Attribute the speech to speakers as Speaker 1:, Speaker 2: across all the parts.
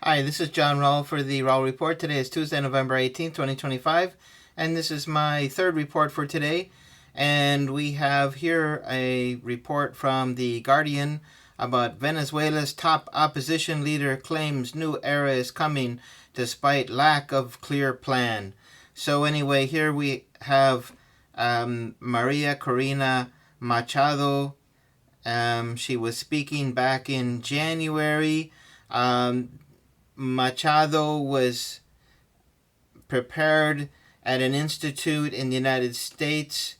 Speaker 1: Hi, this is John Rowell for the Rowell Report. Today is Tuesday, November 18th, 2025, and this is my third report for today. And we have here a report from The Guardian about Venezuela's top opposition leader claims new era is coming despite lack of clear plan. So anyway, here we have Maria Corina Machado. She was speaking back in January. Machado was prepared at an institute in the United States,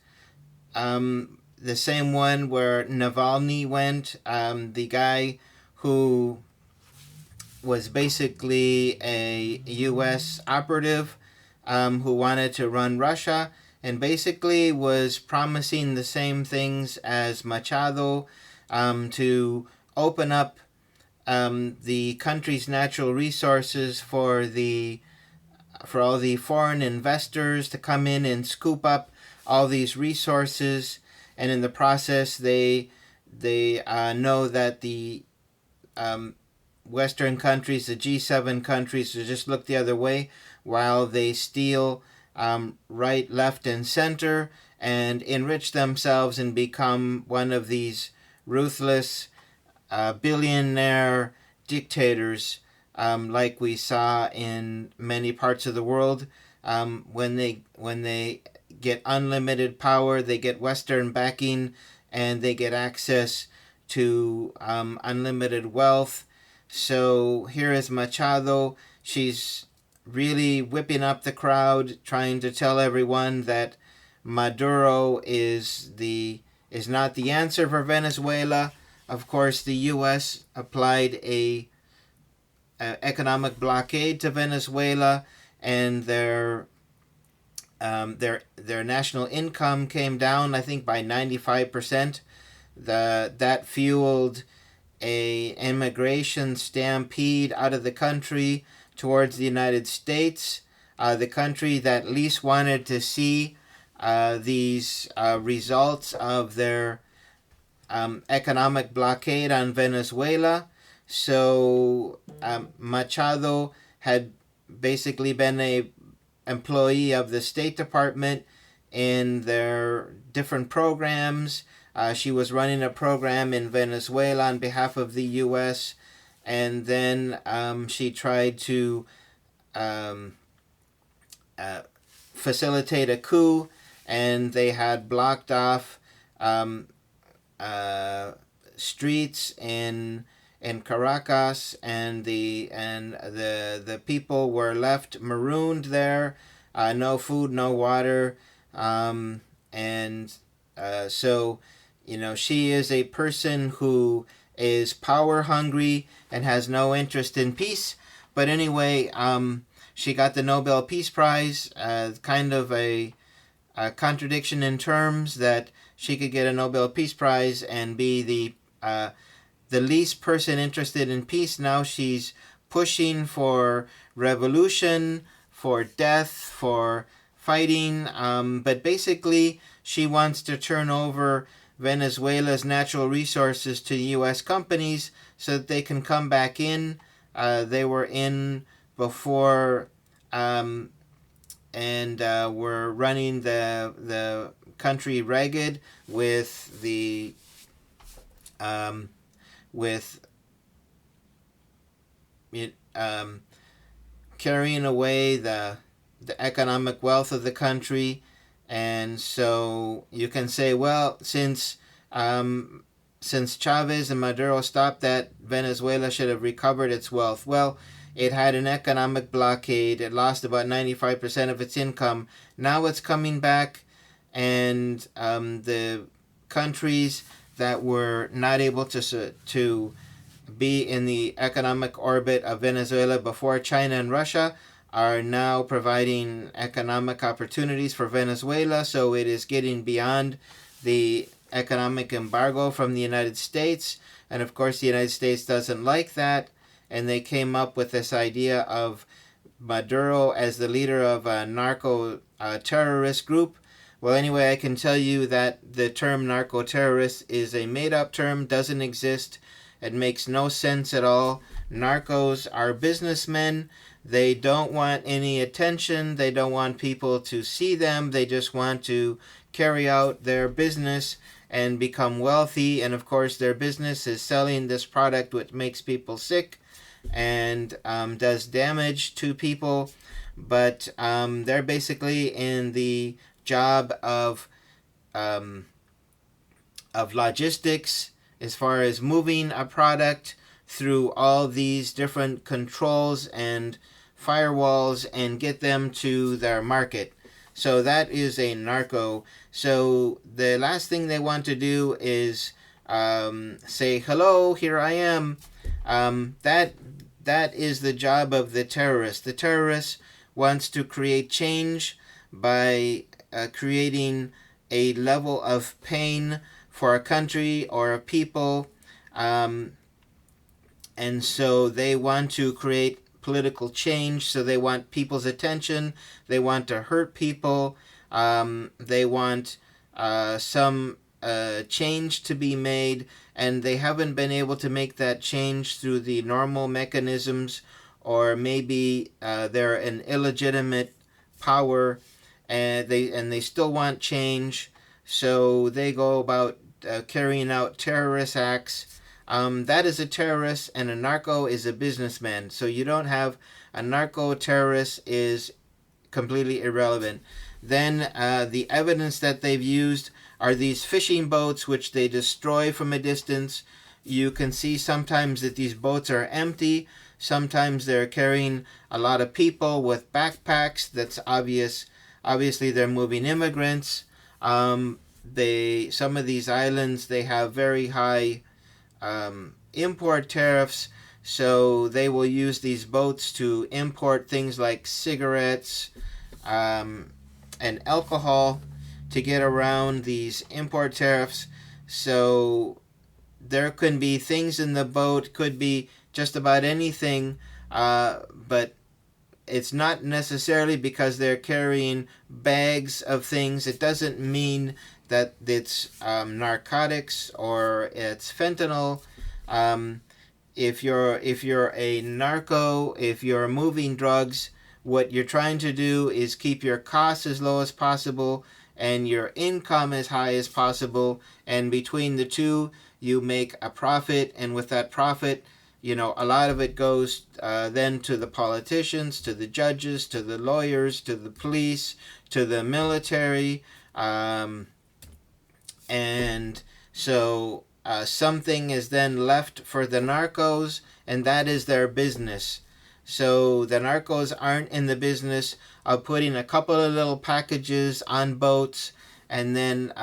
Speaker 1: the same one where Navalny went, the guy who was basically a U.S. operative who wanted to run Russia and basically was promising the same things as Machado, to open up the country's natural resources for all the foreign investors to come in and scoop up all these resources, and in the process they know that the Western countries, the G7 countries, will just look the other way while they steal right, left, and center and enrich themselves and become one of these ruthless billionaire dictators, like we saw in many parts of the world. When they get unlimited power, they get Western backing, and they get access to unlimited wealth. So here is Machado. She's really whipping up the crowd, trying to tell everyone that Maduro is not the answer for Venezuela. Of course, the U.S. applied a economic blockade to Venezuela, and their national income came down, I think, by 95%. That fueled a immigration stampede out of the country towards the United States, the country that least wanted to see these results of their economic blockade on Venezuela. So Machado had basically been a employee of the State Department in their different programs. She was running a program in Venezuela on behalf of the U.S., and then she tried to facilitate a coup, and they had blocked off streets in Caracas, and the people were left marooned there, no food, no water, so she is a person who is power hungry and has no interest in peace. But anyway, she got the Nobel Peace Prize, kind of a contradiction in terms that she could get a Nobel Peace Prize and be the least person interested in peace. Now she's pushing for revolution, for death, for fighting, but basically she wants to turn over Venezuela's natural resources to U.S. companies so that they can come back in. They were in before, and were running the country ragged with carrying away the economic wealth of the country. And so you can say, well, since Chavez and Maduro stopped that, Venezuela should have recovered its wealth. Well, it had an economic blockade. It lost about 95% of its income. Now it's coming back, and the countries that were not able to be in the economic orbit of Venezuela before, China and Russia, are now providing economic opportunities for Venezuela. So it is getting beyond the economic embargo from the United States. And of course, the United States doesn't like that. And they came up with this idea of Maduro as the leader of a narco terrorist group. Well, anyway, I can tell you that the term narco-terrorist is a made-up term, doesn't exist. It makes no sense at all. Narcos are businessmen. They don't want any attention. They don't want people to see them. They just want to carry out their business and become wealthy. And of course, their business is selling this product which makes people sick and does damage to people. But they're basically in the job of logistics as far as moving a product through all these different controls and firewalls and get them to their market. So that is a narco. So the last thing they want to do is say, hello, here I am. That is the job of the terrorist. The terrorist wants to create change by creating a level of pain for a country or a people. And so they want to create political change. So they want people's attention. They want to hurt people. They want some change to be made. And they haven't been able to make that change through the normal mechanisms, or maybe they're an illegitimate power and they still want change. So they go about carrying out terrorist acts. That is a terrorist, and a narco is a businessman. So you don't have a narco-terrorist is completely irrelevant. Then the evidence that they've used are these fishing boats, which they destroy from a distance. You can see sometimes that these boats are empty. Sometimes they're carrying a lot of people with backpacks. That's obvious. Obviously, they're moving immigrants. Some of these islands, they have very high import tariffs, so they will use these boats to import things like cigarettes and alcohol to get around these import tariffs. So there could be things in the boat, could be just about anything, but it's not necessarily because they're carrying bags of things. It doesn't mean that it's narcotics or it's fentanyl. If you're a narco, if you're moving drugs, what you're trying to do is keep your costs as low as possible and your income as high as possible. And between the two, you make a profit. And with that profit, a lot of it goes then to the politicians, to the judges, to the lawyers, to the police, to the military. And so something is then left for the narcos, and that is their business. So the narcos aren't in the business of putting a couple of little packages on boats and then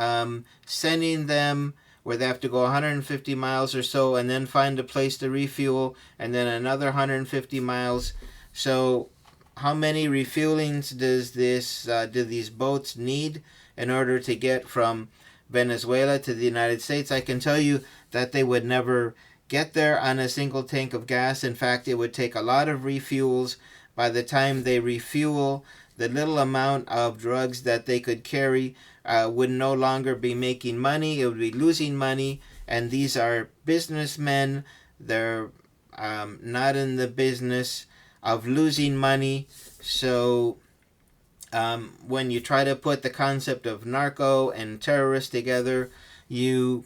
Speaker 1: sending them where they have to go 150 miles or so and then find a place to refuel and then another 150 miles. So how many refuelings do these boats need in order to get from Venezuela to the United States? I can tell you that they would never get there on a single tank of gas. In fact, it would take a lot of refuels. By the time they refuel, the little amount of drugs that they could carry would no longer be making money. It would be losing money. And these are businessmen. They're not in the business of losing money. So when you try to put the concept of narco and terrorist together, you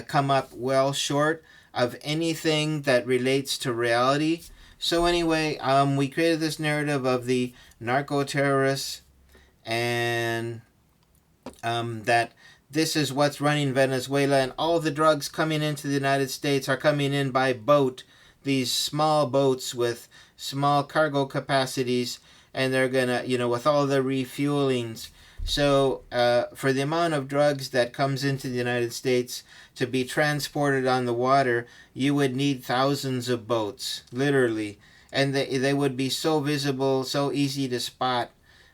Speaker 1: come up well short of anything that relates to reality. So anyway, we created this narrative of the narco-terrorists, and that this is what's running Venezuela, and all the drugs coming into the United States are coming in by boat, these small boats with small cargo capacities, and they're gonna, with all the refuelings. So for the amount of drugs that comes into the United States to be transported on the water, you would need thousands of boats, literally. And they would be so visible, so easy to spot.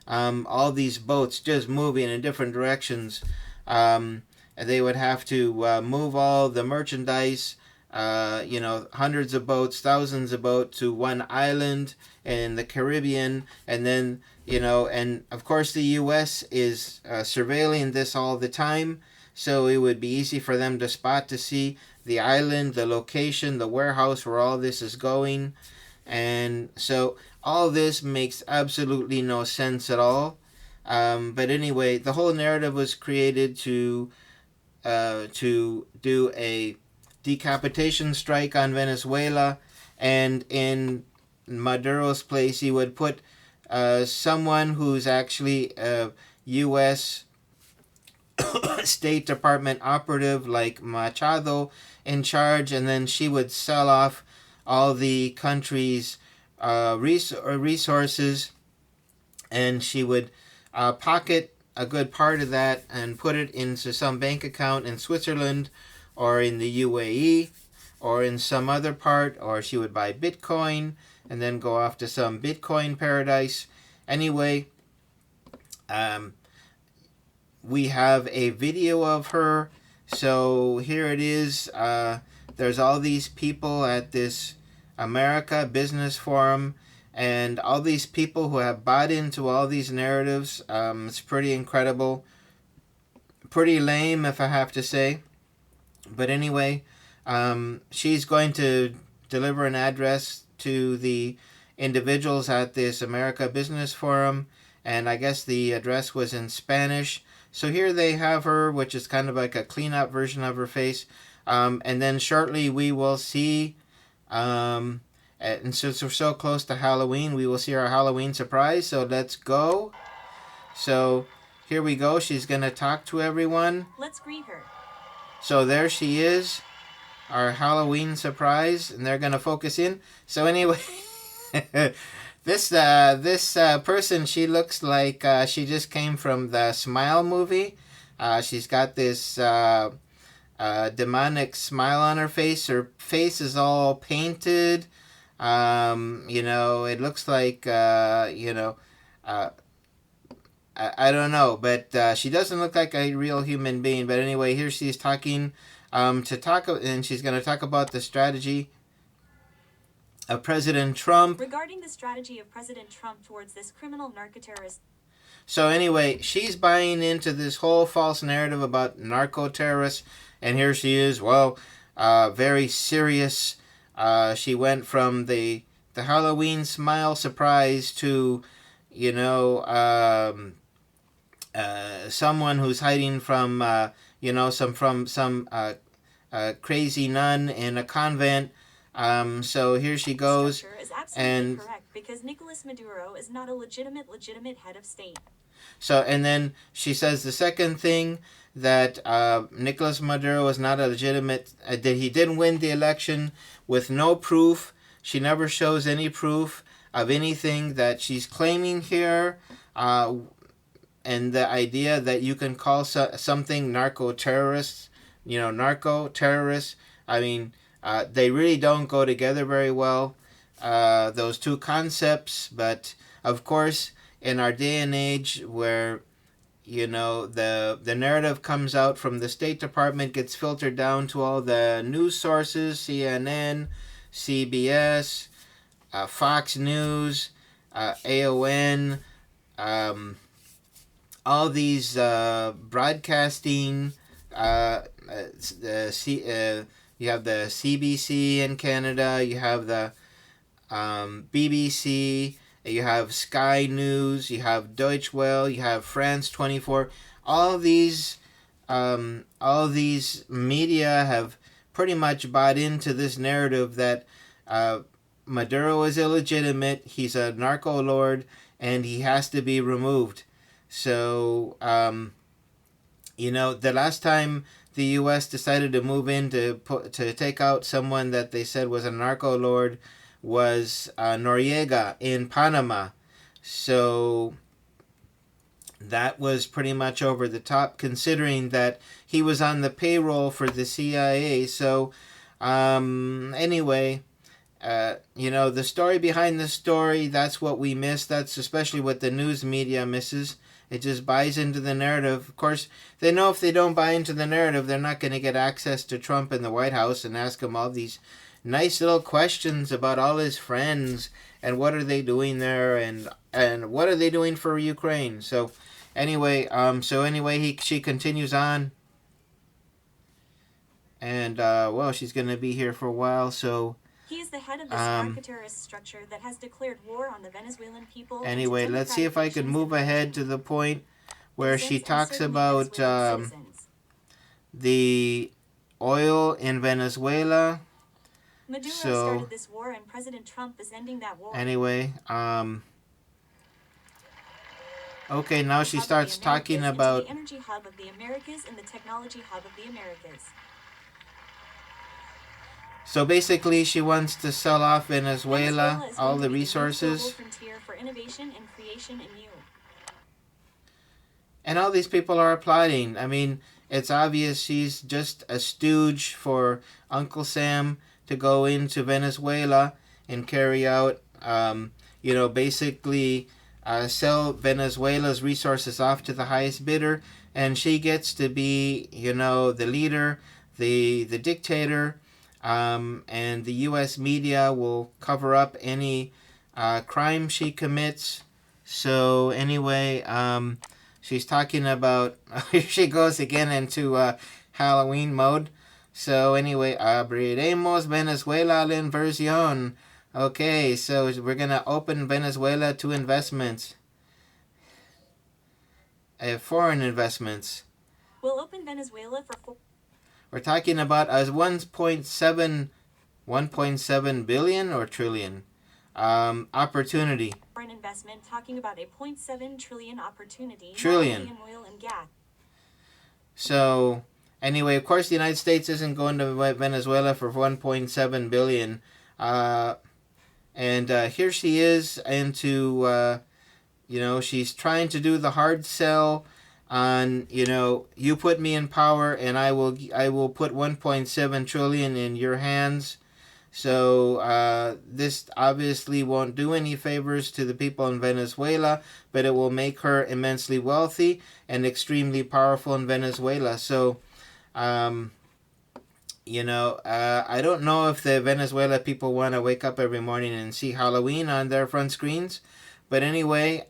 Speaker 1: All these boats just moving in different directions. They would have to move all the merchandise, hundreds of boats, thousands of boats to one island in the Caribbean. And then, and of course the U.S. is surveilling this all the time. so it would be easy for them to spot, to see the island, the location, the warehouse where all this is going. And so all this makes absolutely no sense at all. But anyway, the whole narrative was created to do a decapitation strike on Venezuela, and in Maduro's place, he would put someone who's actually a U.S. State Department operative like Machado in charge, and then she would sell off all the country's resources, and she would pocket a good part of that and put it into some bank account in Switzerland or in the UAE or in some other part, or she would buy Bitcoin and then go off to some Bitcoin paradise. Anyway, we have a video of her. So here it is. There's all these people at this America Business Forum, and all these people who have bought into all these narratives. It's pretty incredible. Pretty lame, if I have to say. But anyway, she's going to deliver an address to the individuals at this America Business Forum, and I guess the address was in Spanish. So here they have her, which is kind of like a clean-up version of her face. And then shortly we will see, and since we're so close to Halloween, we will see our Halloween surprise. So let's go. So here we go. She's going to talk to everyone.
Speaker 2: Let's greet her.
Speaker 1: So there she is, our Halloween surprise, and they're going to focus in. So anyway, this person, she looks like she just came from the Smile movie. She's got this demonic smile on her face. Her face is all painted. It looks like, I don't know, but she doesn't look like a real human being. But anyway, here she's talking, and she's going to talk about the strategy of President Trump.
Speaker 2: Regarding the strategy of President Trump towards this criminal narco-terrorist.
Speaker 1: So anyway, she's buying into this whole false narrative about narco-terrorists, and here she is, very serious. She went from the Halloween smile surprise to, someone who's hiding from, some crazy nun in a convent. So here she goes.
Speaker 2: Structure is absolutely correct, because Nicolas Maduro is not a legitimate head of state.
Speaker 1: So, and then she says the second thing, that Nicolas Maduro is not a legitimate, that he didn't win the election with no proof. She never shows any proof of anything that she's claiming here. And the idea that you can call something narco-terrorists, narco-terrorists, I mean, they really don't go together very well, those two concepts. But of course, in our day and age where, the narrative comes out from the State Department, gets filtered down to all the news sources, CNN, CBS, Fox News, AON, all these broadcasting, you have the CBC in Canada, you have the BBC, you have Sky News, you have Deutsche Welle, you have France 24. All these media have pretty much bought into this narrative that Maduro is illegitimate, he's a narco lord, and he has to be removed. So, the last time the U.S. decided to move in to take out someone that they said was a narco lord was Noriega in Panama. So that was pretty much over the top, considering that he was on the payroll for the CIA. So anyway, the story behind the story, that's what we miss. That's especially what the news media misses. It just buys into the narrative. Of course, they know if they don't buy into the narrative, they're not going to get access to Trump in the White House and ask him all these nice little questions about all his friends and what are they doing there and what are they doing for Ukraine. So anyway, she continues on. And well, she's going to be here for a while, so
Speaker 2: He is the head of this narco-terrorist structure that has declared war on the Venezuelan people.
Speaker 1: Anyway, let's see if I can move ahead to the point where she talks about the oil in Venezuela.
Speaker 2: Maduro started this war, and President Trump is ending that war.
Speaker 1: Anyway, okay, now she starts talking about
Speaker 2: the energy hub of the Americas and the technology hub of the Americas.
Speaker 1: So basically, she wants to sell off Venezuela all the resources.
Speaker 2: Global frontier for innovation and creation in you.
Speaker 1: And all these people are applauding. I mean, it's obvious she's just a stooge for Uncle Sam to go into Venezuela and carry out, basically sell Venezuela's resources off to the highest bidder. And she gets to be, the leader, the dictator. And the U.S. media will cover up any crime she commits. So anyway, she's talking about, here she goes again into Halloween mode. So anyway, abriremos Venezuela la inversión. Okay, so we're going to open Venezuela to investments. Foreign investments.
Speaker 2: We'll open Venezuela for...
Speaker 1: We're talking about as 1.7 billion or trillion opportunity.
Speaker 2: Foreign investment, talking about a 0.7 trillion opportunity.
Speaker 1: Trillion.
Speaker 2: In oil and gas.
Speaker 1: So anyway, of course, the United States isn't going to Venezuela for 1.7 billion. And here she is into, she's trying to do the hard sell on, you put me in power and I will put 1.7 trillion in your hands. So this obviously won't do any favors to the people in Venezuela, but it will make her immensely wealthy and extremely powerful in Venezuela. So, I don't know if the Venezuela people want to wake up every morning and see Halloween on their front screens. But anyway,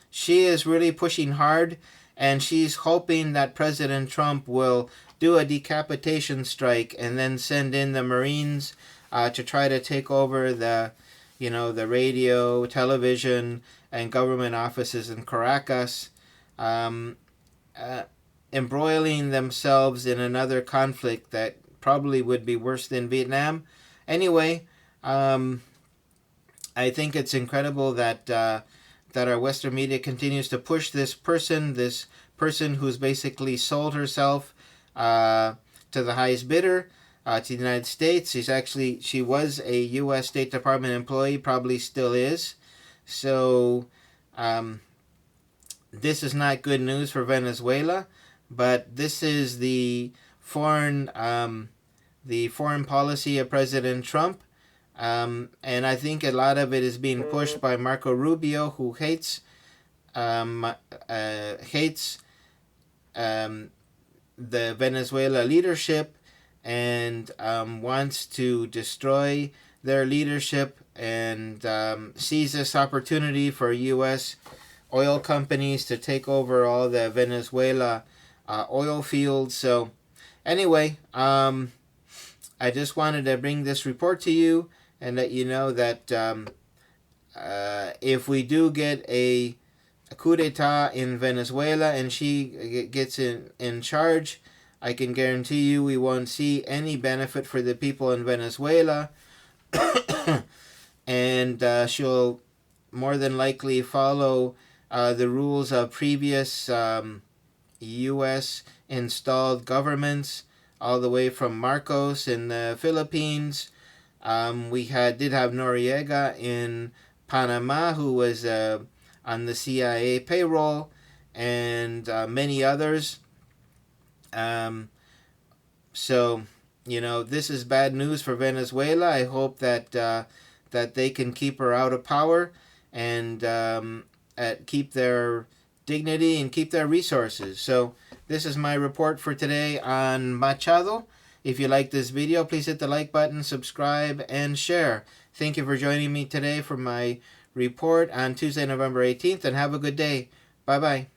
Speaker 1: she is really pushing hard, and she's hoping that President Trump will do a decapitation strike and then send in the Marines to try to take over the radio, television, and government offices in Caracas, embroiling themselves in another conflict that probably would be worse than Vietnam. Anyway, I think it's incredible that our Western media continues to push this person who's basically sold herself to the highest bidder, to the United States. She was a U.S. State Department employee, probably still is. So this is not good news for Venezuela, but this is the foreign policy of President Trump. And I think a lot of it is being pushed by Marco Rubio, who hates the Venezuela leadership and wants to destroy their leadership and sees this opportunity for U.S. oil companies to take over all the Venezuela oil fields. So anyway, I just wanted to bring this report to you and let you know that if we do get a coup d'etat in Venezuela and she gets in charge, I can guarantee you we won't see any benefit for the people in Venezuela. And she'll more than likely follow the rules of previous U.S. installed governments, all the way from Marcos in the Philippines. We did have Noriega in Panama, who was on the CIA payroll, and many others. So, this is bad news for Venezuela. I hope that they can keep her out of power and keep their dignity and keep their resources. So this is my report for today on Machado. If you like this video, please hit the like button, subscribe, and share. Thank you for joining me today for my report on Tuesday, November 18th, and have a good day. Bye-bye.